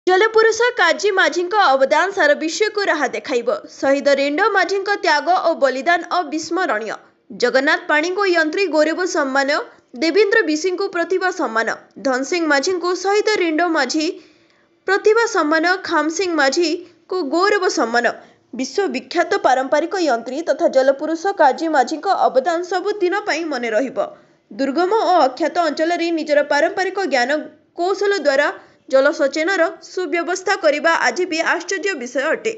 जलपुरुष काजी माझी अवदान सारा विश्व को राह देखाइब। शहीद रेंडो माझी त्याग और बलिदान अविस्मरणीय। जगन्नाथ पाणी को यंत्री गौरव सम्मान, देवेंद्र बिशी को प्रतिभा सम्मान, धन सिंह माझी को शहीद रेंडो माझी प्रतिभा सम्मान, खाम सिंह माझी को गौरव सम्मान। विश्व विख्यात पारंपरिक यंत्री तथा जलपुरुष काजी माझी अवदान सबुदिन मन रहिब। दुर्गम और अख्यात अंचल निजर पारंपरिक ज्ञान कौशल द्वारा जलसेचनर सुव्यवस्था करने आज भी आश्चर्य विषय अटे।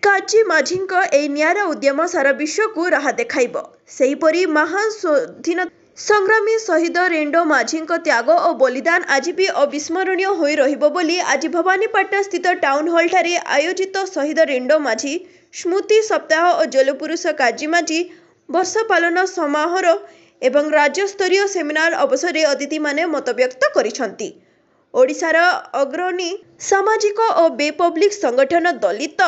काजी माझी ए नियारा उद्यम सारा विश्व को राह देखाइब। सेहीपरि महान स्वाधीनता संग्रामी शहीद रेंडो माझी त्याग और बलिदान आज भी अविस्मरणीय होई रहिब बोली आज भवानीपाटना स्थित टाउन हॉल ठारे आयोजित शहीद रेंडो माझी स्मृति सप्ताह और जलपुरुष काजी माझी वर्ष पालन समारोह एवं राज्य स्तरीय सेमिनार अवसर अतिथि माने मत व्यक्त करिसंती। ओडिशार अग्रणी सामाजिक और बेपब्लिक संगठन दलित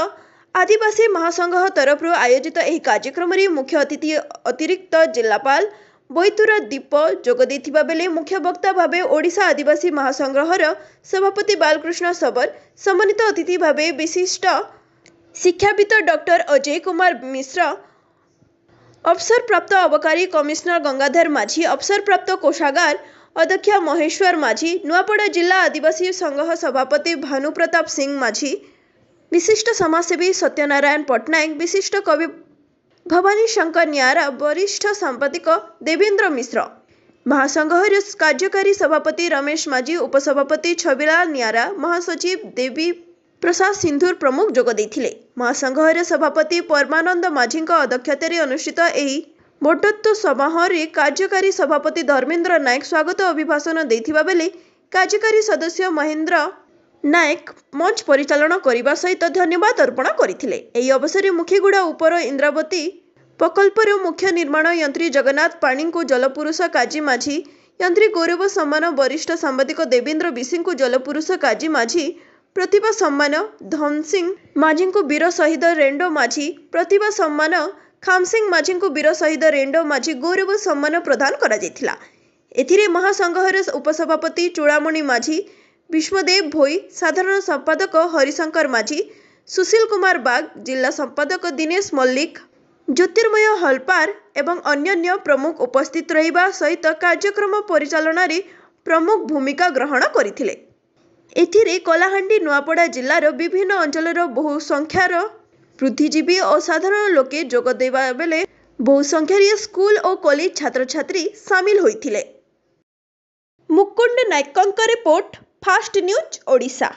आदिवासी महासंघ तरफ आयोजित यह कार्यक्रम मुख्य अतिथि अतिरिक्त जिलापाल बैतुरा दीप जोगदेथिबा बेले मुख्य वक्ता भावे ओडिशा आदिवासी महासंघर सभापति बालकृष्ण सबर, सम्मानित अतिथि भावे विशिष्ट शिक्षाविद डॉक्टर अजय कुमार मिश्र, अवसर प्राप्त अबकारी कमिश्नर गंगाधर माझी, अवसर प्राप्त कोषागार अध्यक्ष महेश्वर माझी, नुआपड़ा जिला आदिवासी संघ सभापति भानुप्रताप सिंह माझी, विशिष्ट समाजसेवी सत्यनारायण पट्टनायक, विशिष्ट कवि भवानी शंकर नियारा, वरिष्ठ सांपादिक देवेंद्र मिश्र, महासंघर कार्यकारी सभापति रमेश माझी, उपसभापति छबिलाल नियारा, महासचिव देवी प्रसाद सिंधुर प्रमुख जोग देथिले। महासंघर सभापति परमानंद माझी अध्यक्षतार अनुष्ठित एही बटोत्व समारोह कार्यकारी सभापति धर्मेंद्र नायक स्वागत अभिभाषण देथिबा बेले कार्यकारी सदस्य महेंद्र नायक मंच परिचालन करने सहित धन्यवाद अर्पण करथिले। एही अवसर मुखीगुड़ा उपर इंद्रावती प्रकल्पर मुख्य निर्माण यंत्री जगन्नाथ पाणी को जलपुरुष काजी माझी यंत्री गौरव सम्मान, वरिष्ठ सांबादिक देवेंद्र बिशी को जलपुरुष काजी माझी प्रतिभा सम्मान, धन सिंह माझी को वीर शहीद रेंडो माझी प्रतिभा सम्मान, खाम सिंह माझी को वीर शहीद रेंडो माझी गौरव सम्मान प्रदान करा जायथिला। एथिरे महासंघर उपसभापति चूड़ामणि माझी, विष्णुदेव भोई, साधारण संपादक हरिशंकर माझी, सुशील कुमार बाग, जिला संपादक दिनेश मल्लिक, ज्योतिर्मय हलपार एवं अन्य प्रमुख उपस्थित रहिबा सहित कार्यक्रम परिचालन प्रमुख भूमिका ग्रहण करथिले। एथिरे कलाहांडी नुआपड़ा जिलार विभिन्न अंचलर बहु संख्यार बुद्धिजीवी और साधारण लोके जोग देवा बेले बहु संख्यार स्कूल और कॉलेज छात्र छात्री सामिल होइथिले। मुकुंद नायकंक रिपोर्ट, फास्ट न्यूज ओडिशा।